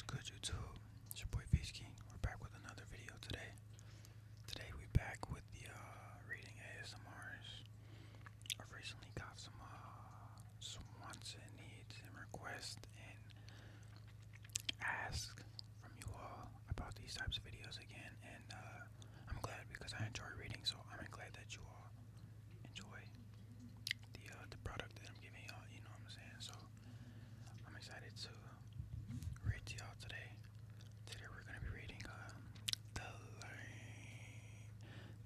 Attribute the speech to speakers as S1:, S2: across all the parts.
S1: Good YouTube? It's your boy Vizky. We're back with another video today. Today we back with the reading ASMRs. I've recently got some wants and needs and requests and asks from you all about these types of videos again, and I'm glad because I enjoy reading, so I'm glad that you all enjoy the product that I'm giving y'all. You know what I'm saying? So I'm excited to read to y'all today. Today we're gonna be reading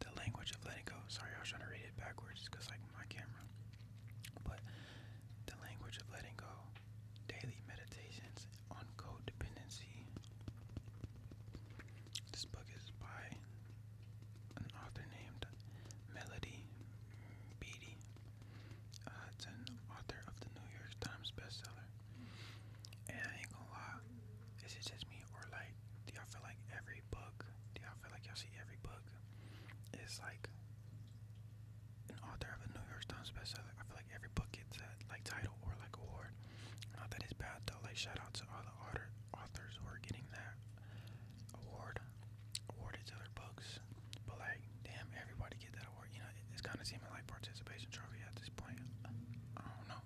S1: the language of letting go. Sorry, I was trying to read it backwards because like my camera. But the language of letting go. Daily meditations on codependency. This book is by an author named Melody Beattie. It's an author of the New York Times bestseller. And I ain't gonna lie, is it just me or like, do y'all feel like every book, do y'all feel like y'all see every book is like an author of a New York Times bestseller? I feel like every book gets that like title or like award. Not that it's bad though, like shout out to all the authors who are getting that awarded to their books. But like, damn, everybody get that award. You know, it's kind of seeming like participation trophy at this point. I don't know,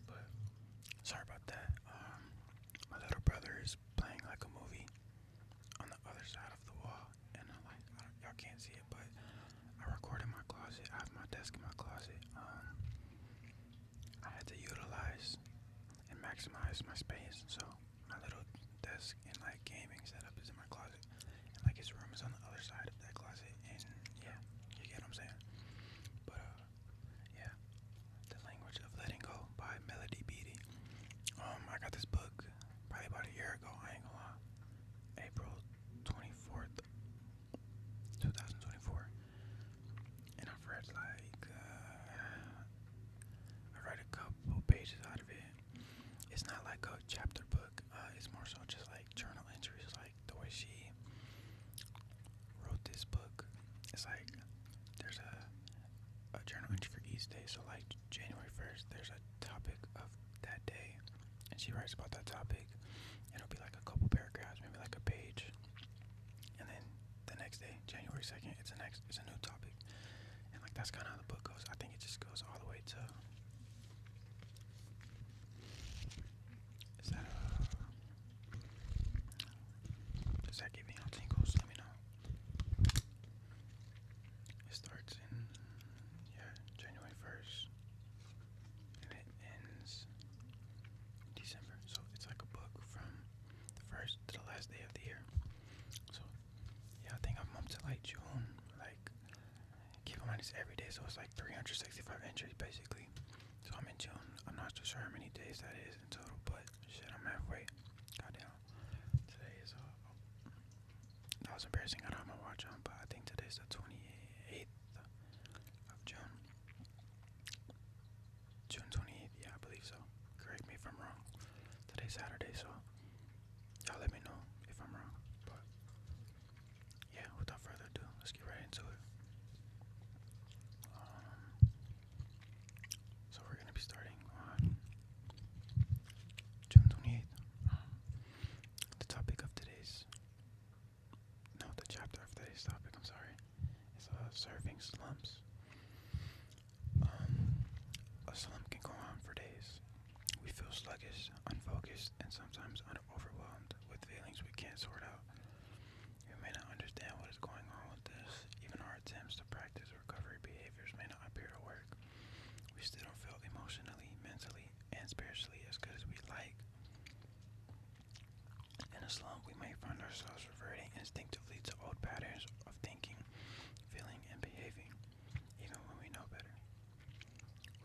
S1: but sorry about that. My little brother is playing like a movie on the other side of the wall, and I'm like, y'all can't see it, but I record in my closet. I have my desk in my closet. I had to utilize and maximize my space, so my little desk and like gaming setup is in my closet, and like his room is on the other side of that closet, and yeah, you get what I'm saying. But yeah, The Language of Letting Go by Melody Beattie. I got this book probably about a year ago, I ain't gonna lie. April 24th, 2024. And I've read like, I read a couple pages out of it. It's not like a chapter book, it's more so just like journal entries, like the way she wrote this book. It's like, there's a journal entry for each day, so like January 1st, there's a topic of that day, and she writes about that topic. It'll be like a couple paragraphs, maybe like a page, and then the next day, January 2nd, it's a new topic, and like that's kind of how the book goes. I think it just goes all the way to. Does that give me all tingles? Let me know. It starts in January 1st, and it ends December. So it's like a book from the first to the last day of the year. So yeah, I think I'm up to like June. Like, keep in mind it's every day, so it's like 365 entries basically. So I'm in June. I'm not too sure how many days that is in total, but shit, I'm halfway. Goddamn. Today is that was embarrassing. I don't have my watch on, but I think today's the 28th of June. June 28th, yeah, I believe so. Correct me if I'm wrong. Today's Saturday, so y'all let me know if I'm wrong. But yeah, without further ado, let's get right into it. So we're gonna be starting on June 28th. The chapter of today's topic, I'm sorry, is serving slumps. A slump can go on for days. We feel sluggish, unfocused, and sometimes overwhelmed with feelings we can't sort out. We may not understand what is going on with this. Even our attempts to practice recovery behaviors may not appear to work. We still don't feel emotionally, mentally, and spiritually as good as we'd like. In a slump, we may find ourselves reverting instinctively to old patterns of thinking, feeling, and behaving, even when we know better.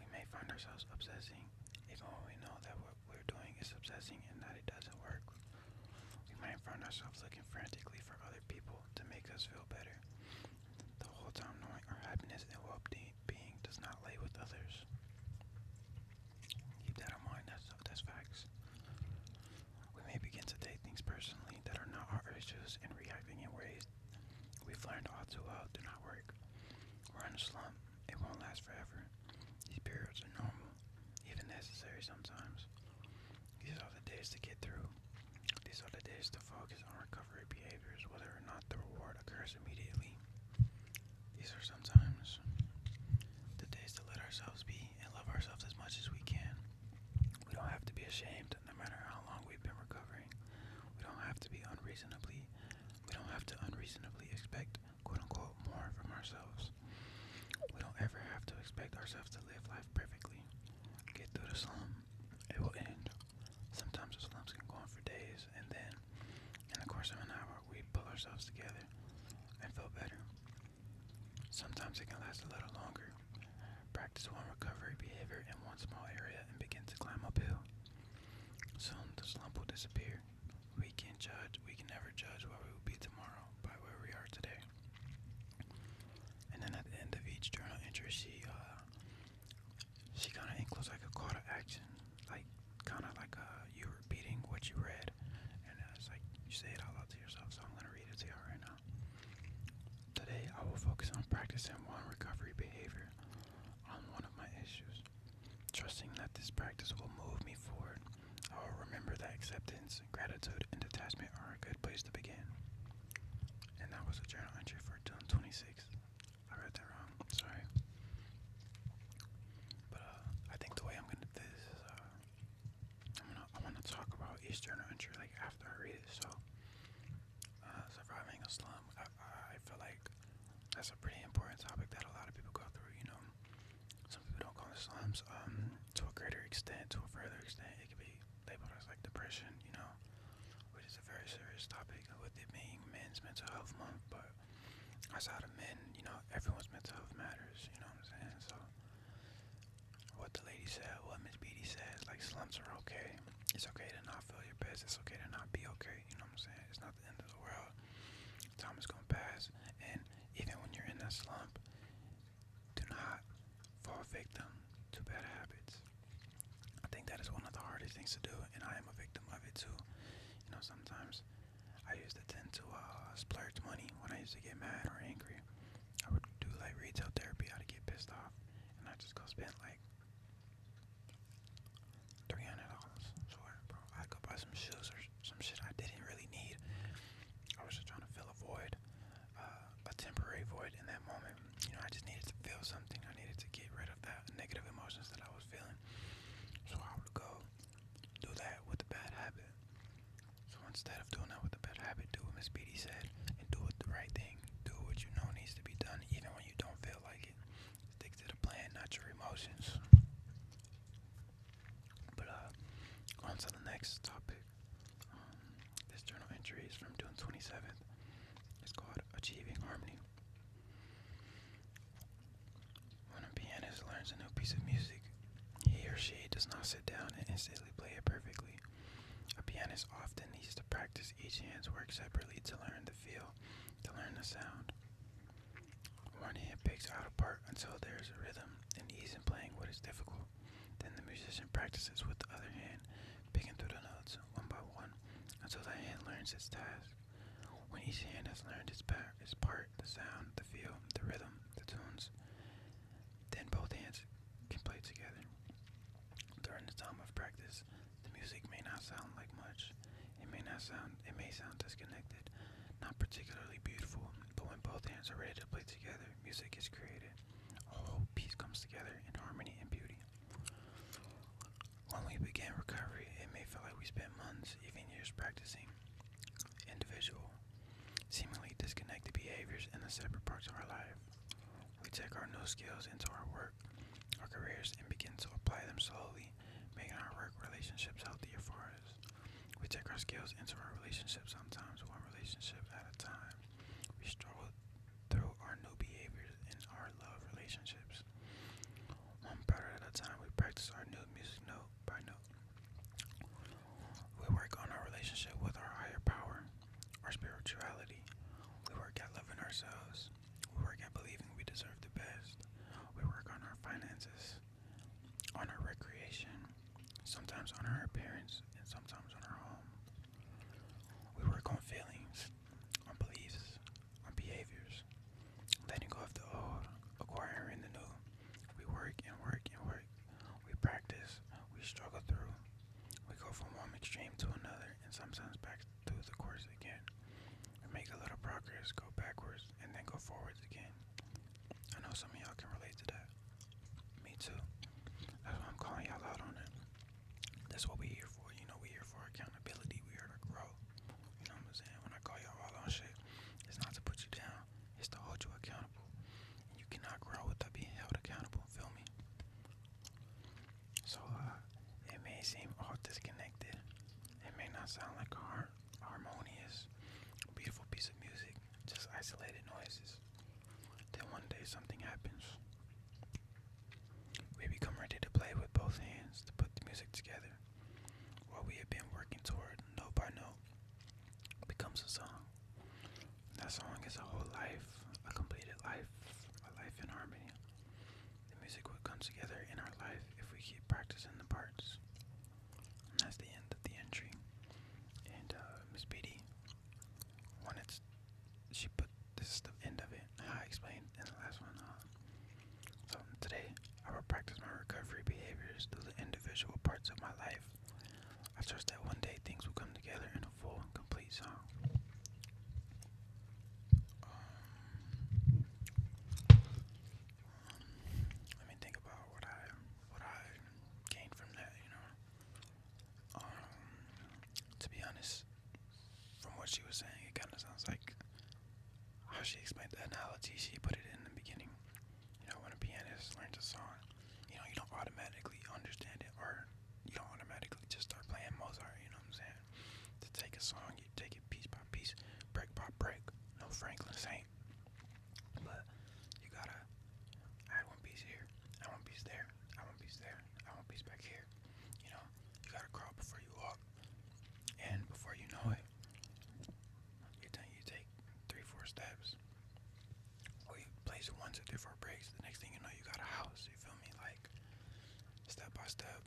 S1: We may find ourselves obsessing, even when we know that what we're doing is obsessing and that it doesn't work. We might find ourselves looking frantically for other people to make us feel better, the whole time knowing our happiness and well-being does not lay with others. Keep that in mind, that's facts. We may begin to take things personally that are not our issues and reacting in ways we've learned all too well do not work. We're in a slump. It won't last forever. These periods are normal, even necessary sometimes. These are the days to get through. These is to focus on recovery behaviors, whether or not the reward occurs immediately. These are sometimes the days to let ourselves be and love ourselves as much as we can. We don't have to be ashamed no matter how long we've been recovering. We don't have to be unreasonably, we don't have to unreasonably expect quote unquote more from ourselves. We don't ever have to expect ourselves to live life perfectly. Get through the slump, it will end. Sometimes the slumps can go on for days, and then, in the course of an hour, we pull ourselves together and feel better. Sometimes it can last a little longer. Practice one recovery behavior in one small area and begin to climb uphill. Soon the slump will disappear. We can never judge where we will be tomorrow by where we are today. And then at the end of each journal entry, she kind of includes like a call to action, like kind of like you repeating what you read, and it's like you say it out loud to yourself. So I'm gonna read it to y'all right now. Today I will focus on practicing one recovery behavior on one of my issues, trusting that this practice will move me forward. I will remember that acceptance, gratitude, and detachment are a good place to begin. And that was a journal entry for June 26th. I read that wrong. Sorry. But I think the way I'm gonna do this is I want to talk about each journal entry like after I read it. So surviving a slum, I feel like that's a pretty important topic that a lot of people go through. You know, some people don't call it slums. To a greater extent, to a further extent, it could be labeled as like depression. You know, which is a very serious topic with it being Men's Mental Health Month. But outside of men, you know, everyone's mental health matters. You know what I'm saying? So what the lady said, what Miss Beattie says, like slumps are okay. It's okay to not feel your best. It's okay to not be okay. You know what I'm saying? It's not the end of the world. Time is gonna pass, and even when you're in that slump, do not fall victim to bad habits. I think that is one of the hardest things to do, and I am a victim of it too. You know, sometimes I used to tend to splurge money when I used to get mad or angry. I would do like retail therapy. I'd get pissed off, and I just go spend like $300. So, bro, I'd go buy some shoes or some shit I didn't really need. I was just trying to fill a void, a temporary void in that moment. You know, I just needed to feel something. I needed to get rid of that negative emotions that I was feeling. So I would go do that with a bad habit. So instead of doing that with a bad habit, do what Miss Beattie said and do it the right thing. Do what you know needs to be done, even when you don't feel like it. Stick to the plan, not your emotions. But on to the next topic. This journal entry is from June 27th. It's called Achieving Harmony. When a pianist learns a new piece of music, he or she does not sit down and instantly play it perfectly. A pianist often needs to practice each hand's work separately to learn the feel, to learn the sound. One hand picks out a part until there is a rhythm and ease in playing what is difficult. Then the musician practices with the other hand, picking through the notes one by one until the hand learns its task. When each hand has learned its part, the sound, the feel, the rhythm, the tunes, then both hands can play together. During the time of practice, the music may not sound like much. It may sound disconnected, not particularly beautiful, but when both hands are ready to play together, music is created. A whole piece comes together in harmony and beauty. When we begin recovery, it may feel like we spent months, even years practicing individual, seemingly disconnected behaviors in the separate parts of our life. We take our new skills into our work, our careers, and begin to apply them slowly, making our work relationships healthier for us. We take our skills into our relationships, sometimes one relationship at a time. We struggle through our new behaviors in our love relationships. One part at a time, we practice our new music note by note. We work on our relationship with our higher power, our spirituality. We work at loving ourselves. We work at believing we deserve the best. We work on our finances, on our recreation, sometimes on our appearance, and sometimes on our home. We work on feelings, on beliefs, on behaviors, letting go of the old, acquiring the new. We work and work and work. We practice, we struggle through. We go from one extreme to another, and sometimes back through the progress, go backwards, and then go forwards again. I know some of y'all can relate to that. Me too. That's why I'm calling y'all out on it. That's what we here for. You know, we here for accountability. We here to grow. You know what I'm saying? When I call y'all out on shit, it's not to put you down. It's to hold you accountable. And you cannot grow without being held accountable. Feel me? So, it may seem all disconnected. It may not sound like a harmonious, beautiful piece of music. Just isolated noises. Then one day something happens. We become ready to play with both hands to put the music together. What we have been working toward, note by note, becomes a song. That song is a whole life, a completed life, a life in harmony. The music will come together in our life if we keep practicing the parts. And that's the end of the entry. And Miss Beattie wanted to, she put this is the end of it. I explained in the last one. So today I will practice my recovery behaviors through the individual parts of my life. I trust that one day things will come together in a full and complete song. Let me think about what I gained from that. To be honest, from what she was saying, it kind of sounds like how she explained the analogy. She put it in the beginning. When a pianist learns a song, you don't automatically understand it, or you don't automatically just start playing Mozart. You know what I'm saying? To take a song, you take it piece by piece, break by break. No Franklin Saint, but you gotta add one piece here, add one piece there, add one piece there, add one piece back here. You gotta crawl before you walk, and before you know it, you take 3-4 steps. Or you place 1, 2, 3, 4 breaks. The next thing you know, you got a house. You feel me? Like step by step,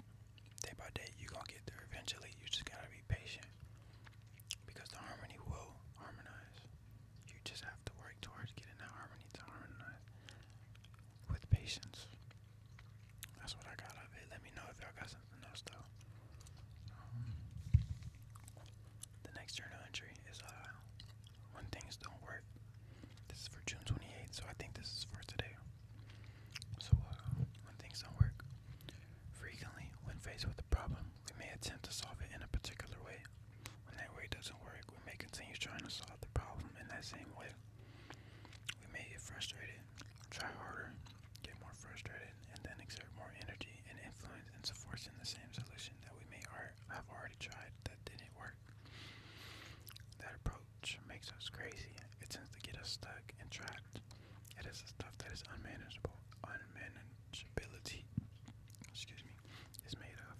S1: day by day, you gonna get there eventually. You just gotta be patient because the harmony will harmonize. You just have to work towards getting that harmony to harmonize with patience. That's what I got out of it. Let me know if y'all got something else though. The next journal entry is when things don't work. This is for June 28th, so I think this is for today. So when things don't work, frequently when faced with a problem, we may attempt to solve it in a particular way. When that way doesn't work, we may continue trying to solve the problem in that same way. We may get frustrated, try harder, get more frustrated, and then exert more energy and influence into forcing the same solution that we may have already tried that didn't work. That approach makes us crazy. It tends to get us stuck and trapped. It is the stuff that is unmanageable. Unmanageability, is made of.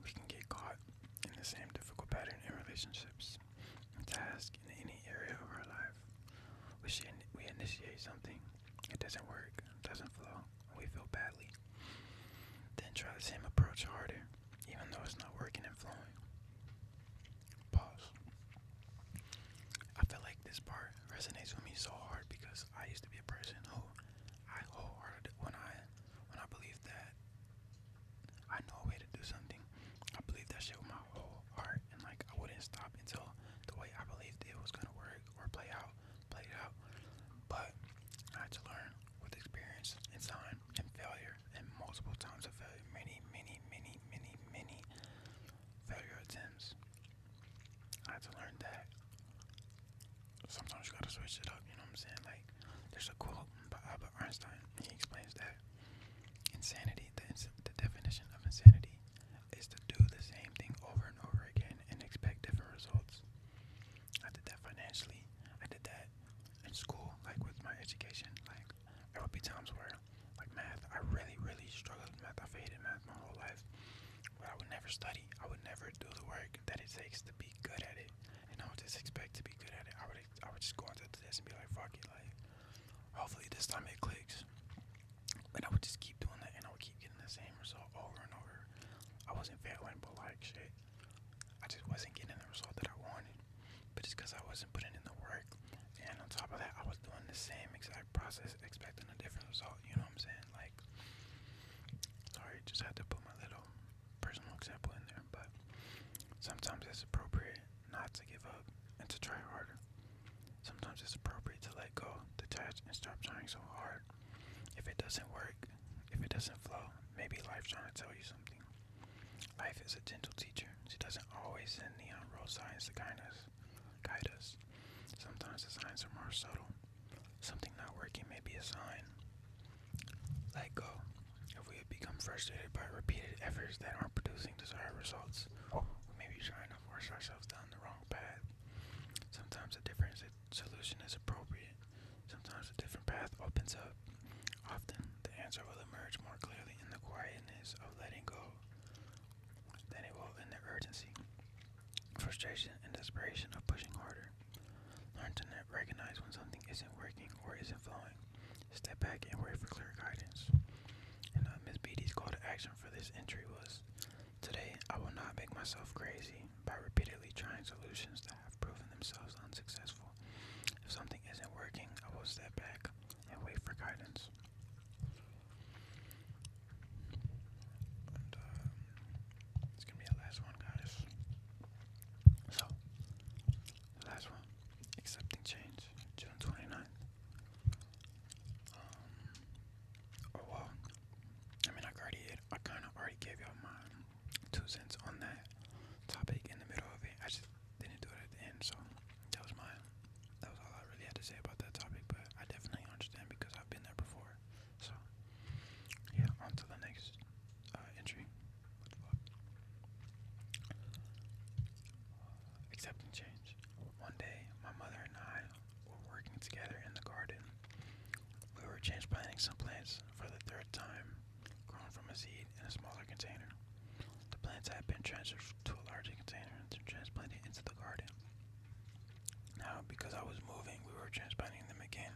S1: We can get caught in the same difficult pattern in relationships, in tasks, in any area of our life. We initiate something, it doesn't work, doesn't flow, and we feel badly. Then try the same approach harder, even though it's not working and flowing. Pause. I feel like this part resonates with me so hard because I used to be a person who I wholehearted when I believed that I know a way to do something. I believed that shit with my whole heart, and like I wouldn't stop until the way I believed it was gonna work or play it out. But I had to learn with experience and time and failure and multiple times of failure, many failure attempts. I had to learn that sometimes you gotta switch it up, you know what I'm saying? Like, there's a quote by Albert Einstein, and he explains that insanity, the definition of insanity, is to do the same thing over and over again and expect different results. I did that financially. I did that in school, like with my education. Like, there would be times where, like math, I really struggled with math. I've hated math my whole life. But I would never study. I would never do the work that it takes to be good at it. And I would just expect to be good at it. I would just go into this and be like, fuck it, like, hopefully this time it clicks. But I would just keep doing that, and I would keep getting the same result over and over. I wasn't failing, but like shit, I just wasn't getting the result that I wanted. But it's because I wasn't putting in the work. And on top of that, I was doing the same exact process, expecting a different result. You know what I'm saying? Like, sorry, just had to put my little personal example in there. But sometimes it's appropriate not to give up and to try harder. Sometimes it's appropriate to let go, detach, and stop trying so hard. If it doesn't work, if it doesn't flow, maybe life's trying to tell you something. Life is a gentle teacher. She doesn't always send neon road signs to guide us. Sometimes the signs are more subtle. Something not working may be a sign. Let go. If we have become frustrated by repeated efforts that aren't producing desired results, we may be trying to force ourselves down the wrong path. Sometimes a different solution is appropriate. Sometimes a different path opens up. Often, the answer will emerge more clearly in the quietness of letting go than it will in the urgency, frustration, and desperation of pushing harder. Learn to recognize when something isn't working or isn't flowing. Step back and wait for clear guidance. And Ms. Beattie's call to action for this entry was, today I will not make myself crazy by repeatedly trying solutions that have proven themselves unsuccessful. If something isn't working, I will step back and wait for guidance. And it's going to be the last one, guys. So, the last one, accepting change, June 29th. Oh well, I kind of already gave y'all my 2 cents on that topic in the middle of it. I just didn't do it at the end, so that was all I really had to say about that topic. But I definitely understand because I've been there before. So yeah, on to the next entry. What the fuck? Accepting change. One day, my mother and I were working together in the garden. We were transplanting some plants for the third time, grown from a seed in a smaller container. The plants had been transferred to a larger container and transplanted into the garden. Now, because I was moving, we were transplanting them again.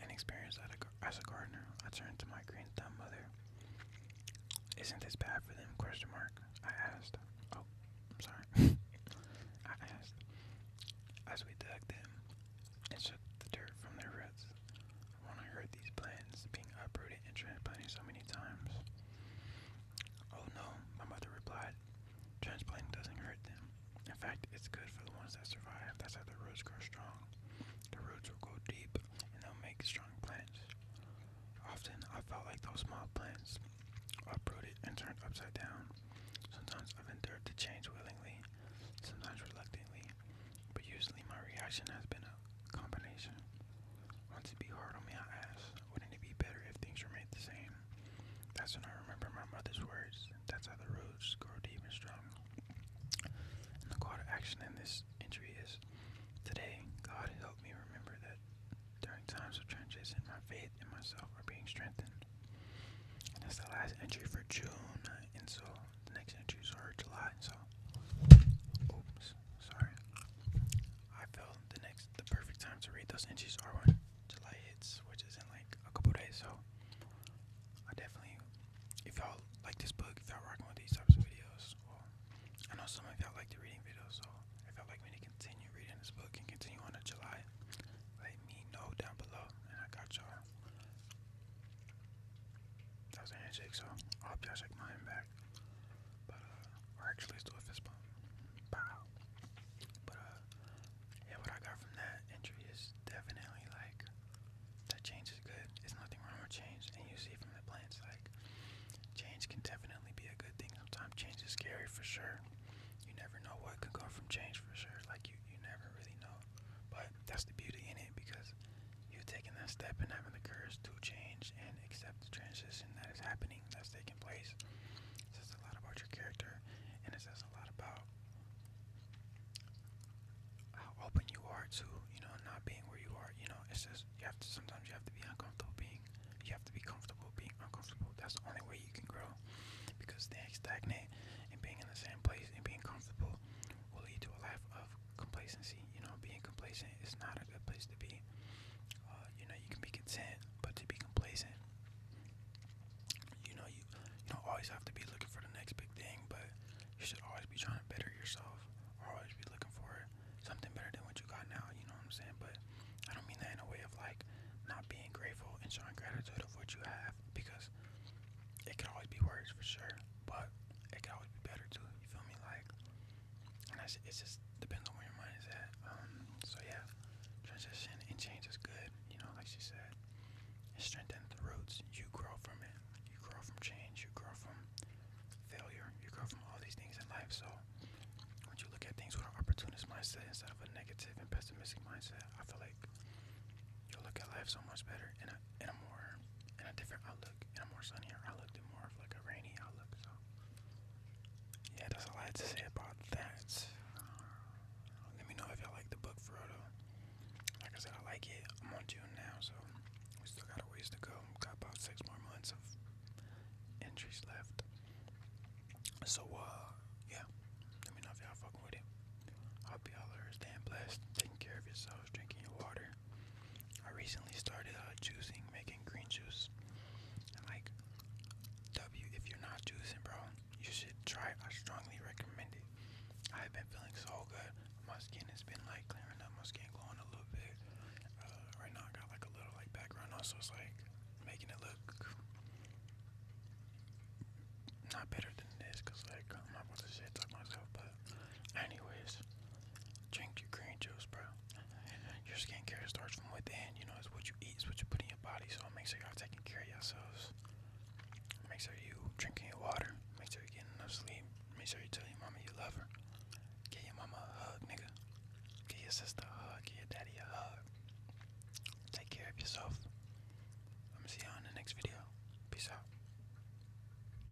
S1: Inexperienced as a gardener, I turned to my green thumb mother. Isn't this bad for them? I asked. Oh, I'm sorry. I asked. As we dug them and shook the dirt from their roots, when I heard these plants being uprooted and transplanted so many times. Oh no, my mother replied. Transplanting doesn't hurt them. In fact, it's good for the ones that survive. That's how the roots grow strong. The roots will go deep and they'll make strong plants. Often I felt like those small plants, uprooted and turned upside down. Sometimes I've endured the change willingly, sometimes reluctantly, but usually my reaction has been a combination. Won't it be hard on me, I asked. Wouldn't it be better if things remained the same? That's when I remember my mother's words. That's how the roots grow deep and strong. And the call to action in this entry is, today, God help me remember that during times of transition, my faith in myself are being strengthened. And that's the last entry for June, and so the next entries are July, so oops, sorry. I felt the perfect time to read those entries are when July hits, which is in like a couple days, so I definitely, if y'all like this book, if y'all rocking with these types of videos, well, I know some of y'all like the reading videos, so if y'all like me to continue reading this book and continue on to July, let me know down below, and I got y'all. That was a handshake, so I hope y'all check mine back. But or actually let's do a fist bump. Pow. But yeah, what I got from that entry is definitely like that change is good. There's nothing wrong with change, and you see from the plants like change can definitely be a good thing. Sometimes change is scary for sure. You never know what could come from change for sure. Like you never really know. But that's the beauty in it because you taking that step and having the courage to change and accept the transition that is happening, that's taking place. It says a lot about your character, and it says a lot about how open you are to, not being where you are. It says sometimes you have to be uncomfortable being uncomfortable. That's the only way you can grow, because staying stagnant and being in the same place and being comfortable will lead to a life of complacency. Being complacent is not a good place to be. You can be content, but to be complacent, you don't always have to be looking for the next big thing, but you should always be trying to better yourself, or always be looking for something better than what you got now. You know what I'm saying? But I don't mean that in a way of like not being grateful and showing gratitude of what you have, because it could always be worse for sure, but it could always be better too. You feel me? Like, and it just depends on where your mind is at. life. So when you look at things with an opportunist mindset instead of a negative and pessimistic mindset, I feel like you'll look at life so much better in a different outlook, in a more sunnier outlook than more of like a rainy outlook. So yeah, that's all I had to say about that. Let me know if y'all like the book for real though. Like I said, I like it. I'm on June now, so we still got a ways to go. Got about 6 more months of entries left. So yeah, let me know if y'all fucking with it. I hope y'all are staying blessed, taking care of yourselves, drinking your water. I recently started juicing, making green juice. And like, if you're not juicing, bro, you should try it. I strongly recommend it. I've been feeling so good. My skin has been like clearing up. My skin glowing a little bit. Right now I got like a little like background on, so it's like making it look not better than this, cause like I'm not about to shit talk myself. But anyways, drink your green juice, bro. Your skincare starts from within. You know, it's what you eat, it's what you put in your body. So make sure y'all taking care of yourselves. Make sure you drinking your water. Make sure you're getting enough sleep. Make sure you tell your mama you love her. Give your mama a hug, nigga. Give your sister